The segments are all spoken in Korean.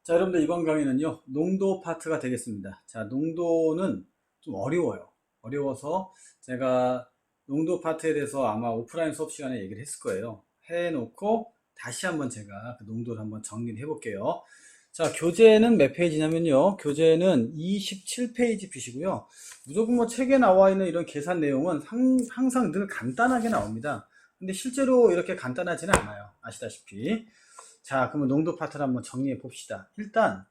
자, 여러분들 이번 강의는요, 농도 파트가 되겠습니다. 자, 농도는 좀 어려워요. 어려워서 제가 농도 파트에 대해서 아마 오프라인 수업 시간에 얘기를 했을 거예요. 해놓고 다시 한번 제가 그 농도를 한번 정리를 해볼게요. 자, 교재는 몇 페이지냐면요. 교재는 27페이지 핏이고요. 무조건 뭐 책에 나와 있는 이런 계산 내용은 항상 늘 간단하게 나옵니다. 근데 실제로 이렇게 간단하지는 않아요. 아시다시피. 자, 그러면 농도 파트를 한번 정리해 봅시다. 일단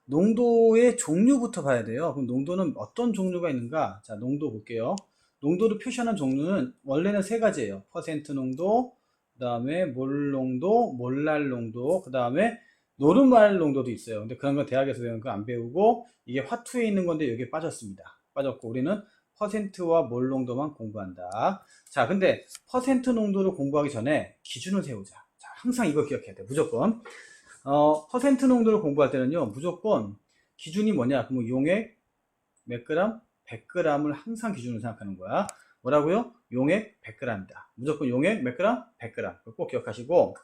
농도의 종류부터 봐야 돼요. 그럼 농도는 어떤 종류가 있는가? 자, 농도 볼게요. 농도를 표시하는 종류는 원래는 세 가지예요. 퍼센트 농도, 그 다음에 몰 농도, 몰랄 농도, 그 다음에 노르말 농도도 있어요. 근데 그런 건 대학에서 배우는 거 안 배우고 이게 화투에 있는 건데 여기에 빠졌습니다. 빠졌고 우리는 퍼센트와 몰 농도만 공부한다. 자, 근데 퍼센트 농도를 공부하기 전에 기준을 세우자. 자, 항상 이거 기억해야 돼. 무조건. 퍼센트 농도를 공부할 때는요, 무조건 기준이 뭐냐? 그럼 용액 몇 그램? 100g을 항상 기준으로 생각하는 거야. 뭐라고요? 용액 100g이다. 무조건 용액 몇 그램? 100g. 꼭 기억하시고,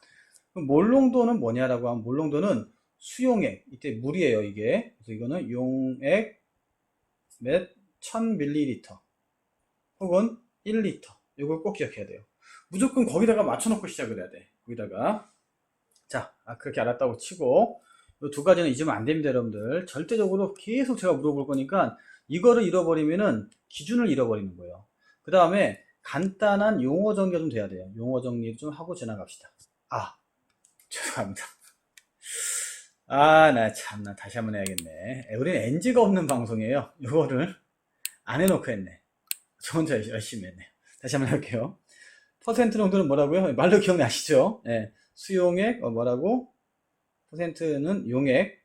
그럼 몰 농도는 뭐냐라고 하면 몰 농도는 수용액. 이때 물이에요, 이게. 그래서 이거는 용액 몇 1000ml 혹은 1리터. 이걸 꼭 기억해야 돼요. 무조건 거기다가 맞춰놓고 시작을 해야 돼. 거기다가. 자, 그렇게 알았다고 치고, 이 두 가지는 잊으면 안 됩니다, 여러분들. 절대적으로 계속 제가 물어볼 거니까, 이거를 잃어버리면은 기준을 잃어버리는 거예요. 그 다음에 간단한 용어 정리가 좀 돼야 돼요. 용어 정리 좀 하고 지나갑시다. 죄송합니다. 나 참나, 다시 한번 해야겠네. 우리는 NG가 없는 방송이에요. 이거를 안 해놓고 했네. 저 혼자 열심히 했네. 다시 한번 할게요. 퍼센트 농도는 뭐라고요? 말로 기억나시죠? 네. 수용액, 뭐라고? 퍼센트는 용액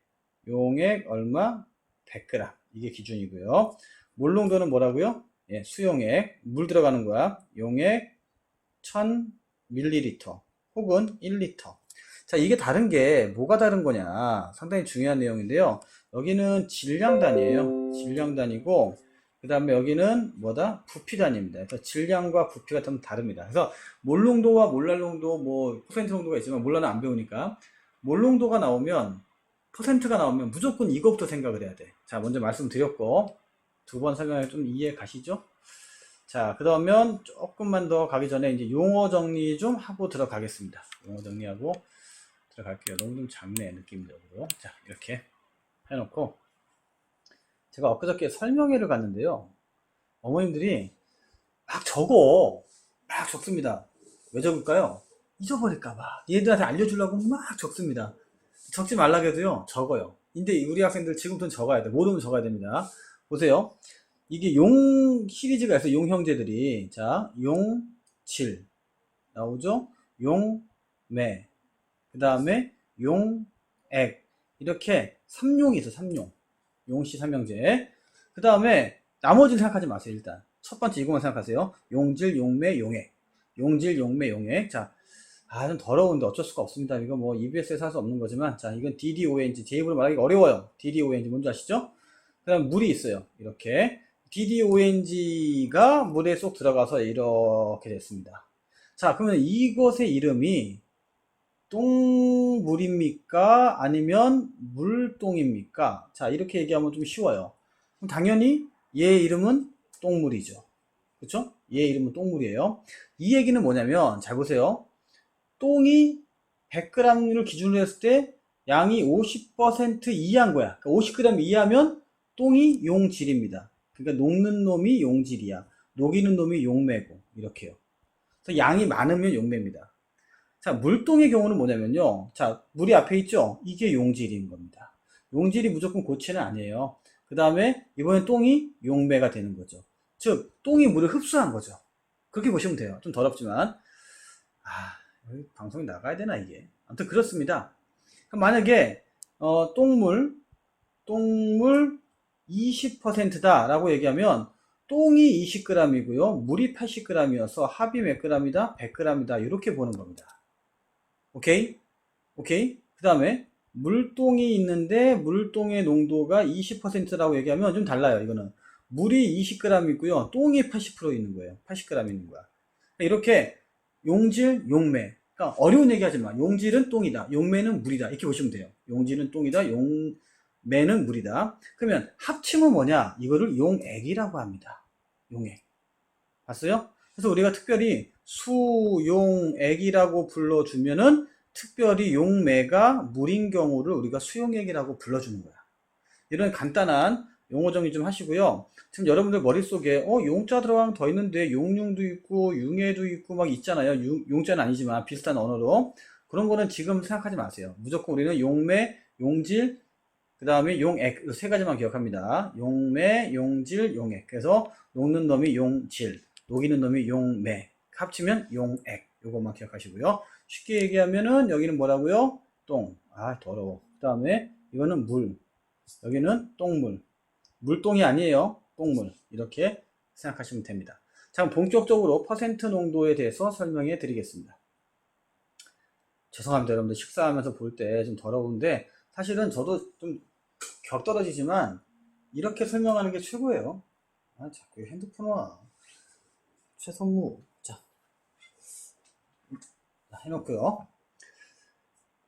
얼마? 100g. 이게 기준이고요. 몰 농도는 뭐라고요? 예, 수용액, 물 들어가는 거야. 용액 1000ml 혹은 1리터. 자, 이게 다른 게 뭐가 다른 거냐? 상당히 중요한 내용인데요. 여기는 질량 단위예요. 질량 단위고, 그 다음에 여기는 뭐다? 부피 단위입니다. 그래서 질량과 부피가 좀 다릅니다. 그래서 몰 농도와 몰랄 농도, 뭐 퍼센트 농도가 있지만 몰랄은 안 배우니까 몰 농도가 나오면, 퍼센트가 나오면 무조건 이것부터 생각을 해야 돼. 자, 먼저 말씀드렸고, 두 번 설명해 좀 이해 가시죠? 자, 그러면 조금만 더 가기 전에 이제 용어 정리 좀 하고 들어가겠습니다. 용어 정리하고 들어갈게요. 너무 좀 작네, 느낌적으로. 자, 이렇게 해놓고, 제가 엊그저께 설명회를 갔는데요. 어머님들이 막 적습니다. 왜 적을까요? 잊어버릴까봐. 얘들한테 알려주려고 막 적습니다. 적지 말라고 해도요, 적어요. 근데 우리 학생들 지금부터는 적어야 돼. 모르면 적어야 됩니다. 보세요. 이게 용 시리즈가 있어요. 용 형제들이. 자, 용질 나오죠? 용매, 그 다음에 용액. 이렇게 3용이 있어. 3용. 용씨 삼형제. 그 다음에 나머지는 생각하지 마세요. 일단 첫 번째 이거만 생각하세요. 용질, 용매, 용액. 용질, 용매, 용액. 자, 좀 더러운데 어쩔 수가 없습니다. 이거 뭐 EBS에서 할 수 없는 거지만, 자, 이건 DDONG. 제 입으로 말하기가 어려워요. DDONG 뭔지 아시죠? 그 다음 물이 있어요. 이렇게 DDONG가 물에 쏙 들어가서 이렇게 됐습니다. 자, 그러면 이것의 이름이 똥물입니까? 아니면 물똥입니까? 자, 이렇게 얘기하면 좀 쉬워요. 그럼 당연히 얘 이름은 똥물이죠. 그쵸? 얘 이름은 똥물이에요. 이 얘기는 뭐냐면, 잘 보세요. 똥이 100g을 기준으로 했을 때 양이 50% 이하인 거야. 그러니까 50g 이하면 똥이 용질입니다. 그러니까 녹는 놈이 용질이야. 녹이는 놈이 용매고, 이렇게요. 그래서 양이 많으면 용매입니다. 자, 물똥의 경우는 뭐냐면요. 자, 물이 앞에 있죠? 이게 용질인 겁니다. 용질이 무조건 고체는 아니에요. 그 다음에 이번엔 똥이 용매가 되는 거죠. 즉, 똥이 물을 흡수한 거죠. 그렇게 보시면 돼요. 좀 더럽지만. 방송이 나가야 되나, 이게? 아무튼 그렇습니다. 그럼 만약에, 똥물 20%다 라고 얘기하면, 똥이 20g이고요. 물이 80g이어서 합이 몇 g이다? 100g이다. 이렇게 보는 겁니다. 오케이? 오케이? 그 다음에 물똥이 있는데 물똥의 농도가 20%라고 얘기하면 좀 달라요. 이거는 물이 20g 있고요. 똥이 80% 있는 거예요. 80g 있는 거야. 이렇게 용질, 용매. 그러니까 어려운 얘기 하지 마. 용질은 똥이다. 용매는 물이다. 이렇게 보시면 돼요. 용질은 똥이다. 용매는 물이다. 그러면 합치면 뭐냐? 이거를 용액이라고 합니다. 용액. 봤어요? 그래서 우리가 특별히 수용액이라고 불러주면은 특별히 용매가 물인 경우를 우리가 수용액이라고 불러주는 거야. 이런 간단한 용어 정리 좀 하시고요. 지금 여러분들 머릿속에 용자 들어가면 더 있는데 용융도 있고 융해도 있고 막 있잖아요. 용자는 아니지만 비슷한 언어로. 그런 거는 지금 생각하지 마세요. 무조건 우리는 용매, 용질, 그 다음에 용액 세 가지만 기억합니다. 용매, 용질, 용액. 그래서 녹는 놈이 용질, 녹이는 놈이 용매, 합치면 용액. 요것만 기억하시고요. 쉽게 얘기하면은 여기는 뭐라고요? 똥. 아 더러워. 그 다음에 이거는 물. 여기는 똥물. 물똥이 아니에요. 똥물. 이렇게 생각하시면 됩니다. 자, 본격적으로 퍼센트 농도에 대해서 설명해 드리겠습니다. 죄송합니다. 여러분들 식사하면서 볼 때 좀 더러운데 사실은 저도 좀 격 떨어지지만 이렇게 설명하는 게 최고예요. 아, 자꾸 핸드폰 와. 최선무. 자, 해놓고요.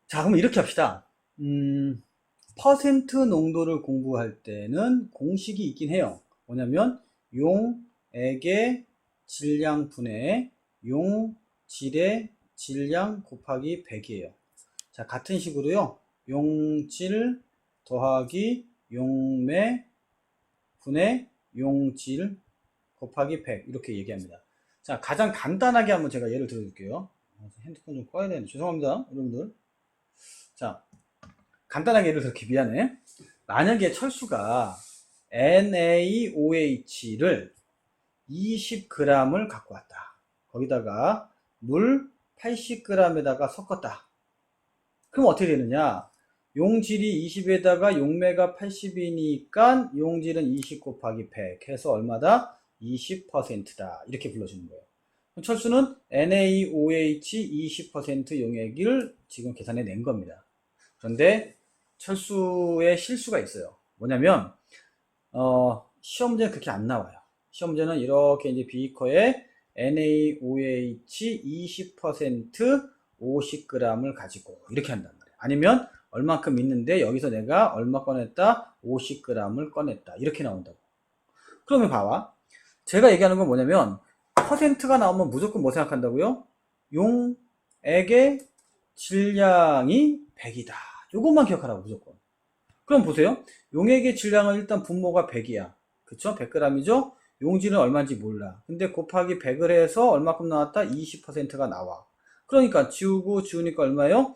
자, 그럼 이렇게 합시다. 퍼센트 농도를 공부할 때는 공식이 있긴 해요. 뭐냐면 용액의 질량 분의 용질의 질량 곱하기 100이에요. 자, 같은 식으로요. 용질 더하기 용매 분의 용질 곱하기 100 이렇게 얘기합니다. 자, 가장 간단하게 한번 제가 예를 들어줄게요. 핸드폰 좀 꺼야 되는데 죄송합니다, 여러분들. 자, 간단하게 예를 들어 미안해. 만약에 철수가 NaOH를 20g을 갖고 왔다. 거기다가 물 80g에다가 섞었다. 그럼 어떻게 되느냐? 용질이 20에다가 용매가 80이니까 용질은 20 곱하기 100 해서 얼마다? 20%다. 이렇게 불러주는 거예요. 철수는 NaOH 20% 용액을 지금 계산해 낸 겁니다. 그런데 철수에 실수가 있어요. 뭐냐면 시험 문제는 그렇게 안 나와요. 시험 문제는 이렇게 이제 비커에 NaOH 20% 50g을 가지고 이렇게 한단 말이에요. 아니면 얼마큼 있는데 여기서 내가 얼마 꺼냈다? 50g을 꺼냈다. 이렇게 나온다고. 그러면 봐봐. 제가 얘기하는 건 뭐냐면 퍼센트가 나오면 무조건 뭐 생각한다고요? 용액의 질량이 100이다. 요것만 기억하라고 무조건. 그럼 보세요. 용액의 질량은 일단 분모가 100이야. 그쵸? 100g이죠? 용질은 얼마인지 몰라. 근데 곱하기 100을 해서 얼마큼 나왔다? 20%가 나와. 그러니까 지우고 지우니까 얼마예요?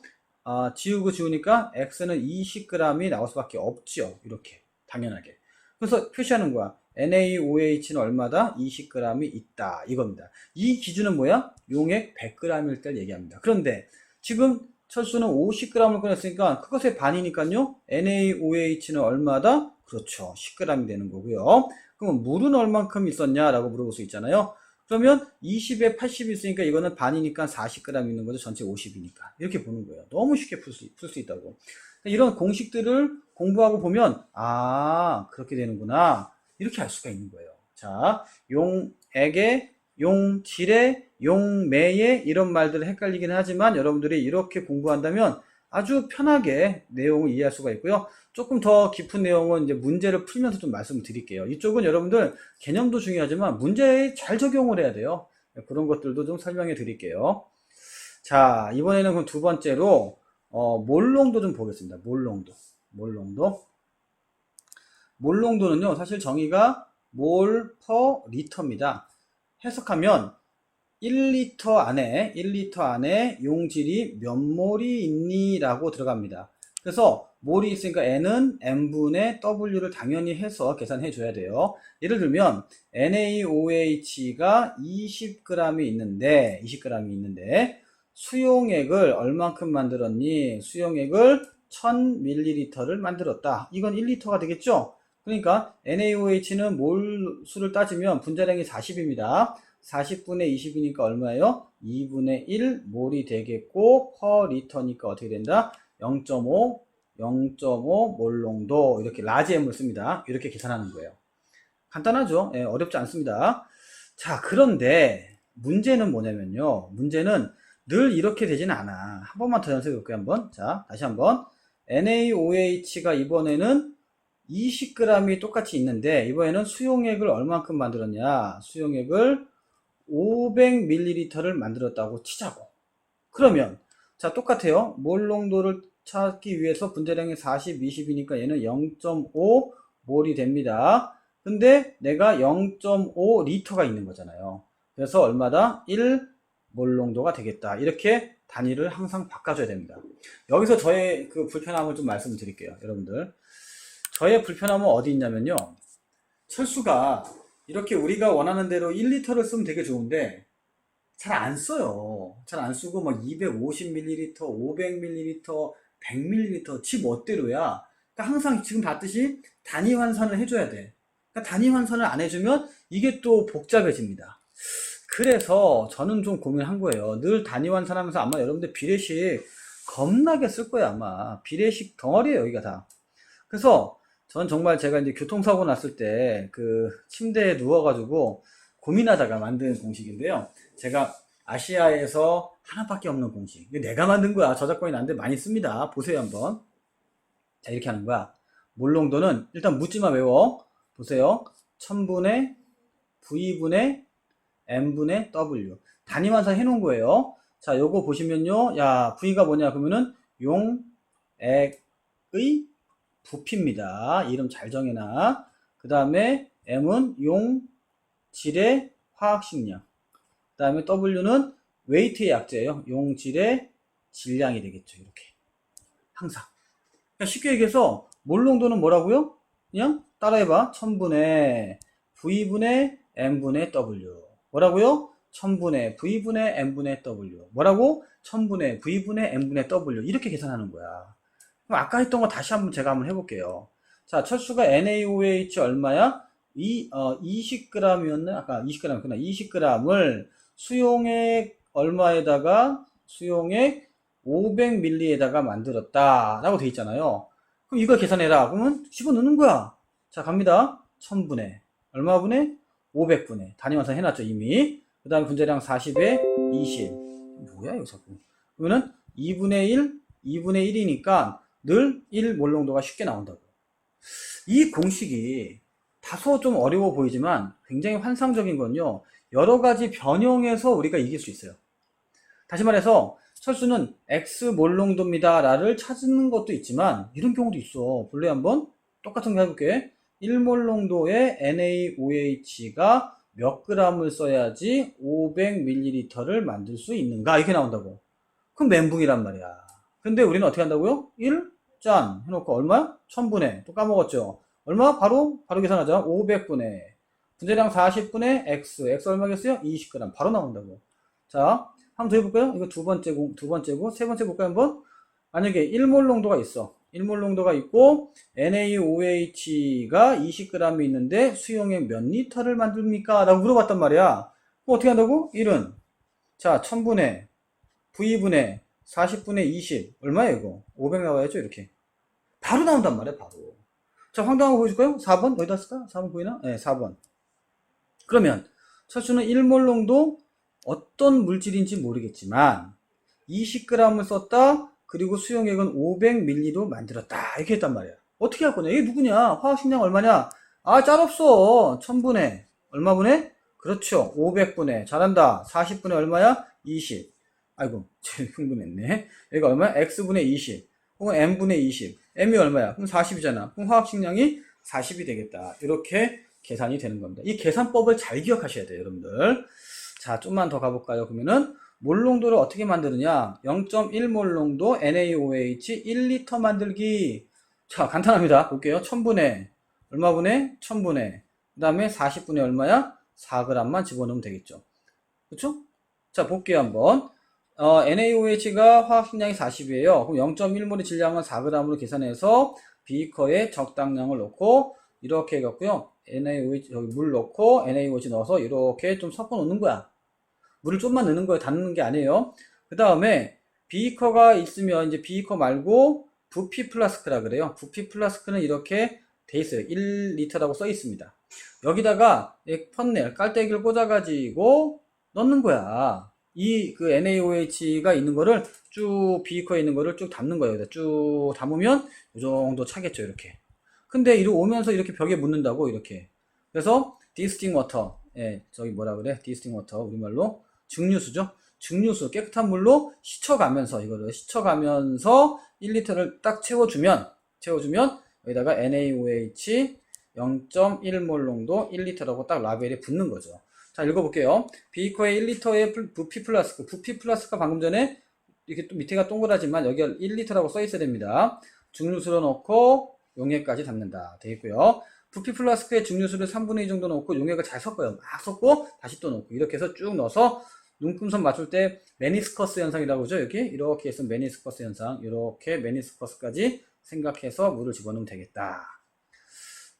지우고 지우니까 x는 20g이 나올 수밖에 없죠. 이렇게 당연하게. 그래서 표시하는 거야. NaOH는 얼마다? 20g이 있다. 이겁니다. 이 기준은 뭐야? 용액 100g일 때를 얘기합니다. 그런데 지금 철수는 50g을 꺼냈으니까 그것의 반이니까요. NaOH는 얼마다? 그렇죠. 10g이 되는 거고요. 그럼 물은 얼만큼 있었냐? 라고 물어볼 수 있잖아요. 그러면 20에 80이 있으니까 이거는 반이니까 40g 있는 거죠. 전체 50이니까. 이렇게 보는 거예요. 너무 쉽게 풀 수 있다고. 이런 공식들을 공부하고 보면 그렇게 되는구나. 이렇게 알 수가 있는 거예요. 자, 용액의, 용질의, 용매의 이런 말들을 헷갈리긴 하지만 여러분들이 이렇게 공부한다면 아주 편하게 내용을 이해할 수가 있고요. 조금 더 깊은 내용은 이제 문제를 풀면서 좀 말씀을 드릴게요. 이쪽은 여러분들 개념도 중요하지만 문제에 잘 적용을 해야 돼요. 그런 것들도 좀 설명해 드릴게요. 자, 이번에는 그럼 두 번째로 몰농도 좀 보겠습니다. 몰농도는요, 사실 정의가 몰 퍼 리터입니다. 해석하면 1리터 안에 용질이 몇 몰이 있니? 라고 들어갑니다. 그래서 몰이 있으니까 N은 N분의 W를 당연히 해서 계산해 줘야 돼요. 예를 들면 NaOH가 20g이 있는데 수용액을 얼만큼 만들었니? 수용액을 1000ml를 만들었다. 이건 1리터가 되겠죠? 그러니까 NaOH는 몰 수를 따지면 분자량이 40입니다. 40분의 20이니까 얼마예요? 2분의 1 몰이 되겠고 퍼 리터니까 어떻게 된다? 0.5 몰농도 이렇게 라지 M을 씁니다. 이렇게 계산하는 거예요. 간단하죠? 어렵지 않습니다. 자, 그런데 문제는 뭐냐면요. 문제는 늘 이렇게 되지는 않아. 한 번만 더 연습해 볼게요, 한번. 자, 다시 한번. NaOH가 이번에는 20g이 똑같이 있는데, 이번에는 수용액을 얼만큼 만들었냐? 수용액을 500ml를 만들었다고 치자고. 그러면, 자, 똑같아요. 몰 농도를 찾기 위해서 분자량이 40, 20이니까 얘는 0.5 몰이 됩니다. 근데 내가 0.5 리터가 있는 거잖아요. 그래서 얼마다? 1 몰 농도가 되겠다. 이렇게 단위를 항상 바꿔줘야 됩니다. 여기서 저의 그 불편함을 좀 말씀드릴게요, 여러분들. 저의 불편함은 어디 있냐면요. 철수가 이렇게 우리가 원하는 대로 1리터를 쓰면 되게 좋은데 잘 안 써요. 잘 안 쓰고 막 250ml, 500ml, 100ml 지 멋대로야. 그러니까 항상 지금 봤듯이 단위 환산을 해줘야 돼. 그러니까 단위 환산을 안 해주면 이게 또 복잡해집니다. 그래서 저는 좀 고민한 거예요. 늘 단위 환산하면서 아마 여러분들 비례식 겁나게 쓸 거예요, 아마. 비례식 덩어리예요, 여기가 다. 그래서 전 정말 제가 이제 교통사고 났을 때 그 침대에 누워가지고 고민하다가 만든 공식인데요. 제가 아시아에서 하나밖에 없는 공식. 이거 내가 만든 거야. 저작권이 난데 많이 씁니다. 보세요, 한번. 자, 이렇게 하는 거야. 몰농도는 일단 묻지마 외워. 보세요. 1000분의 V분의 M분의 W. 단위 환산 해놓은 거예요. 자, 요거 보시면요. 야, V가 뭐냐? 그러면은 용액의 부피입니다. 이름 잘 정해놔. 그 다음에 M은 용질의 화학식량. 그 다음에 W는 웨이트의 약자예요. 용질의 질량이 되겠죠. 이렇게. 항상. 그러니까 쉽게 얘기해서 몰농도는 뭐라고요? 그냥 따라해봐. 1000분의 V분의 M분의 W. 뭐라고요? 1000분의 V분의 M분의 W. 뭐라고? 1000분의 V분의 M분의 W. 이렇게 계산하는 거야. 그럼 아까 했던 거 다시 한번 제가 한번 해볼게요. 자, 철수가 NaOH 얼마야? 20g이었네? 아까 20g이었구나. 20g을 수용액 얼마에다가 수용액 500ml에다가 만들었다 라고 돼 있잖아요. 그럼 이걸 계산해라. 그러면 집어넣는 거야. 자, 갑니다. 1000분의 얼마분의? 500분의 단위 환산 해놨죠, 이미. 그 다음에 분자량 40에 20. 뭐야 이거 자꾸. 그러면은 2분의 1, 2분의 1이니까 늘 1몰 농도가 쉽게 나온다고. 이 공식이 다소 좀 어려워 보이지만 굉장히 환상적인 건요. 여러 가지 변형해서 우리가 이길 수 있어요. 다시 말해서 철수는 X몰 농도입니다 라를 찾는 것도 있지만 이런 경우도 있어. 볼래 한번? 똑같은 거 해볼게. 1몰 농도의 NaOH가 몇 g을 써야지 500ml를 만들 수 있는가? 이렇게 나온다고. 그럼 멘붕이란 말이야. 근데 우리는 어떻게 한다고요? 1 짠 해놓고 얼마? 1000분의 또 까먹었죠. 얼마? 바로 계산하자. 500분의 분자량 40분의 X 얼마겠어요? 20g 바로 나온다고. 자, 한번 더 해볼까요? 이거 두 번째고 세 번째 볼까요? 한번. 만약에 1몰 농도가 있어. 1몰 농도가 있고 NaOH가 20g이 있는데 수용액 몇 리터를 만듭니까? 라고 물어봤단 말이야. 그럼 어떻게 한다고? 1은 자 1000분의 V분의 40분의 20 얼마예요 이거? 500 나와야죠 이렇게. 바로 나온단 말이야 바로. 자 황당한 거 보여줄까요? 4번 어디다 쓸까? 4번 보이나? 네 4번. 그러면 철수는 1몰 농도 어떤 물질인지 모르겠지만 20g을 썼다. 그리고 수용액은 500ml로 만들었다. 이렇게 했단 말이야. 어떻게 할 거냐? 이게 누구냐? 화학식량 얼마냐? 아, 짤 없어. 1000분의. 얼마분의? 그렇죠. 500분의. 잘한다. 40분의 얼마야? 20. 아이고, 제일 흥분했네. 여기가 얼마야? X분의 20. 혹은 M분의 20. M이 얼마야? 그럼 40이잖아. 그럼 화학식량이 40이 되겠다. 이렇게 계산이 되는 겁니다. 이 계산법을 잘 기억하셔야 돼요, 여러분들. 자, 좀만 더 가볼까요? 그러면은, 몰 농도를 어떻게 만드느냐? 0.1몰 농도 NaOH 1리터 만들기. 자, 간단합니다. 볼게요. 1000분의 얼마분의? 1000분의 그 다음에 40분의 얼마야? 4g만 집어넣으면 되겠죠. 그쵸? 자, 볼게요. 한번. NaOH가 화학식량이 40이에요. 그럼 0.1몰의 질량은 4g으로 계산해서 비커에 적당량을 넣고 이렇게 해갖고요. NaOH 여기 물 넣고 NaOH 넣어서 이렇게 좀 섞어 놓는 거야. 물을 좀만 넣는 거예요. 다 넣는 게 아니에요. 그 다음에 비커가 있으면 이제 비커 말고 부피 플라스크라 그래요. 부피 플라스크는 이렇게 돼 있어요. 1리터라고 써 있습니다. 여기다가 펀넬 깔때기를 꽂아가지고 넣는 거야. 이 그 NaOH가 있는 거를 쭉 비커에 있는 거를 쭉 담는 거예요. 쭉 담으면 이 정도 차겠죠, 이렇게. 근데 이리 오면서 이렇게 벽에 묻는다고, 이렇게. 그래서 디스팅 워터, 예, 저기 뭐라 그래? 디스팅 워터, 우리말로 증류수죠. 증류수, 깨끗한 물로 씻어가면서, 이거를 씻어가면서 1리터를 딱 채워주면 여기다가 NaOH 0.1몰 농도 1리터라고 딱 라벨에 붙는 거죠. 자, 읽어볼게요. 비커에 1리터의 부피 플라스크. 부피 플라스크가 방금 전에 이렇게 또 밑에가 동그라지만 여기가 1리터라고 써 있어야 됩니다. 증류수로 넣고 용액까지 담는다. 되겠고요. 부피 플라스크에 증류수를 3분의 2 정도 넣고 용액을 잘 섞어요. 막 섞고 다시 또 넣고 이렇게 해서 쭉 넣어서 눈금선 맞출 때 메니스커스 현상이라고 하죠. 여기 이렇게 해서 메니스커스 현상, 이렇게 메니스커스까지 생각해서 물을 집어넣으면 되겠다.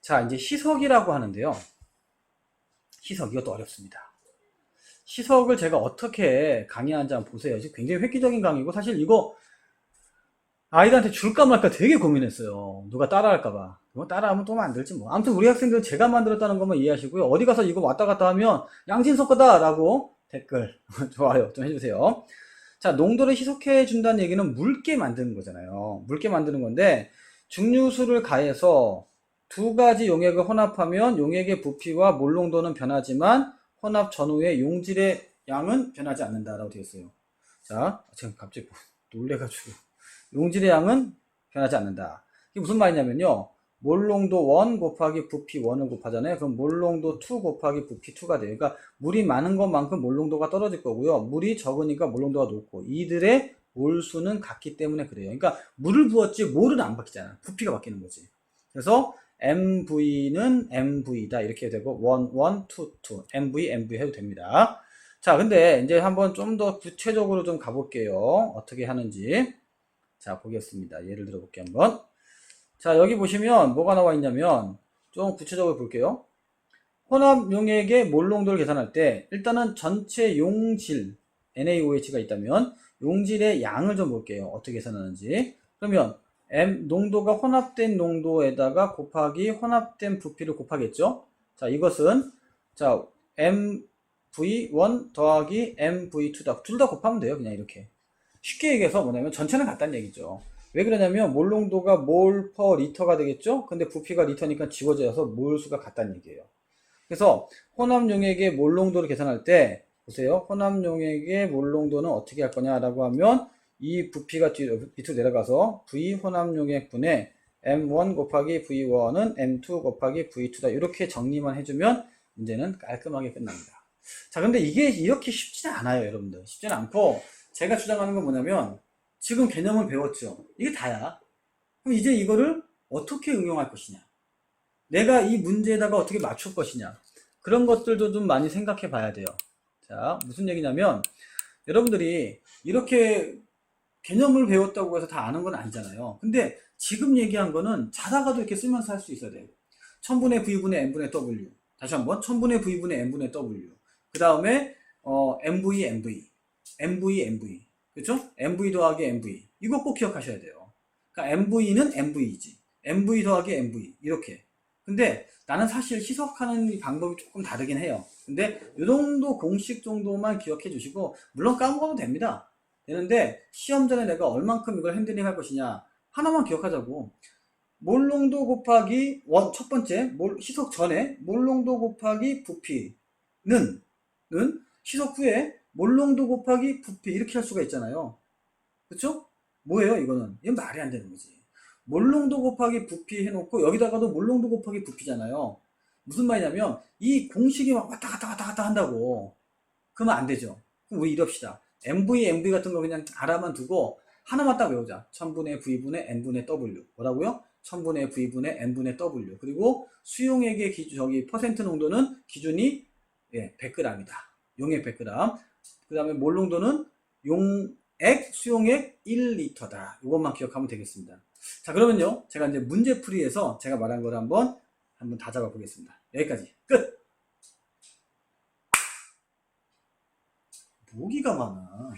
자, 이제 희석이라고 하는데요. 희석, 이것도 어렵습니다. 희석을 제가 어떻게 강의하는지 한번 보세요. 지금 굉장히 획기적인 강의고, 사실 이거 아이들한테 줄까 말까 되게 고민했어요. 누가 따라할까봐. 이거 따라하면 또 만들지 뭐. 아무튼 우리 학생들은 제가 만들었다는 것만 이해하시고요. 어디 가서 이거 왔다 갔다 하면 양진석 거다 라고 댓글 좋아요 좀 해주세요. 자, 농도를 희석해 준다는 얘기는 묽게 만드는 거잖아요. 묽게 만드는 건데, 증류수를 가해서 두 가지 용액을 혼합하면 용액의 부피와 몰 농도는 변하지만 혼합 전후의 용질의 양은 변하지 않는다라고 되어 있어요. 자, 제가 갑자기 놀래가지고 용질의 양은 변하지 않는다. 이게 무슨 말이냐면요. 몰 농도 1 곱하기 부피 1을 곱하잖아요. 그럼 몰 농도 2 곱하기 부피 2가 돼요. 그러니까 물이 많은 것만큼 몰 농도가 떨어질 거고요. 물이 적으니까 몰 농도가 높고, 이들의 몰수는 같기 때문에 그래요. 그러니까 물을 부었지 몰은 안 바뀌잖아. 부피가 바뀌는 거지. 그래서 MV는 MV다 이렇게 되고 1, 1, 2, 2 MV, MV 해도 됩니다. 자, 근데 이제 한번 좀 더 구체적으로 좀 가볼게요. 어떻게 하는지. 자, 보겠습니다. 예를 들어 볼게요, 한번. 자, 여기 보시면 뭐가 나와 있냐면 좀 구체적으로 볼게요. 혼합 용액의 몰 농도를 계산할 때 일단은 전체 용질 NaOH가 있다면 용질의 양을 좀 볼게요. 어떻게 계산하는지. 그러면 M 농도가 혼합된 농도에다가 곱하기 혼합된 부피를 곱하겠죠. 자, 이것은 자 MV1 더하기 MV2다. 둘 다 곱하면 돼요. 그냥 이렇게. 쉽게 얘기해서 뭐냐면 전체는 같다는 얘기죠. 왜 그러냐면 몰 농도가 몰 퍼 리터가 되겠죠. 근데 부피가 리터니까 지워져서 몰 수가 같다는 얘기예요. 그래서 혼합 용액의 몰 농도를 계산할 때 보세요. 혼합 용액의 몰 농도는 어떻게 할 거냐라고 하면 이 부피가 밑으로 내려가서 V 혼합 용액분의 M1 곱하기 V1은 M2 곱하기 V2다. 이렇게 정리만 해주면 문제는 깔끔하게 끝납니다. 자, 근데 이게 이렇게 쉽지는 않아요, 여러분들. 쉽지는 않고 제가 주장하는 건 뭐냐면 지금 개념을 배웠죠. 이게 다야. 그럼 이제 이거를 어떻게 응용할 것이냐, 내가 이 문제에다가 어떻게 맞출 것이냐, 그런 것들도 좀 많이 생각해 봐야 돼요. 자, 무슨 얘기냐면 여러분들이 이렇게 개념을 배웠다고 해서 다 아는 건 아니잖아요. 근데 지금 얘기한 거는 자다가도 이렇게 쓰면서 할 수 있어야 돼요. 1000분의 V분의 N분의 W. 다시 한번 1000분의 V분의 N분의 W. 그 다음에 MV, MV, MV, MV. 그렇죠? MV 더하기 MV. 이거 꼭 기억하셔야 돼요. 그러니까 MV는 MV이지. MV 더하기 MV. 이렇게. 근데 나는 사실 희석하는 방법이 조금 다르긴 해요. 근데 이 정도 공식 정도만 기억해 주시고, 물론 까먹어도 됩니다. 되는데 시험 전에 내가 얼만큼 이걸 핸들링 할 것이냐 하나만 기억하자고. 몰 농도 곱하기 첫 번째 희석 전에 몰 농도 곱하기 부피는 희석 후에 몰 농도 곱하기 부피 이렇게 할 수가 있잖아요. 그쵸? 뭐예요 이거는? 이건 말이 안 되는 거지. 몰 농도 곱하기 부피 해놓고 여기다가도 몰 농도 곱하기 부피잖아요. 무슨 말이냐면 이 공식이 막 왔다 갔다 한다고. 그러면 안 되죠. 그럼 우리 이럽시다. MV, MV 같은 거 그냥 알아만 두고 하나만 딱 외우자. 1000분의 V분의 N분의 W. 뭐라고요? 1000분의 V분의 N분의 W. 그리고 수용액의 퍼센트 농도는 기준이 100g이다. 용액 100g. 그 다음에 몰 농도는 용액, 수용액 1리터다. 이것만 기억하면 되겠습니다. 자, 그러면요. 제가 이제 문제풀이에서 제가 말한 걸 한번 다 잡아 보겠습니다. 여기까지. 끝! 모기가 많아.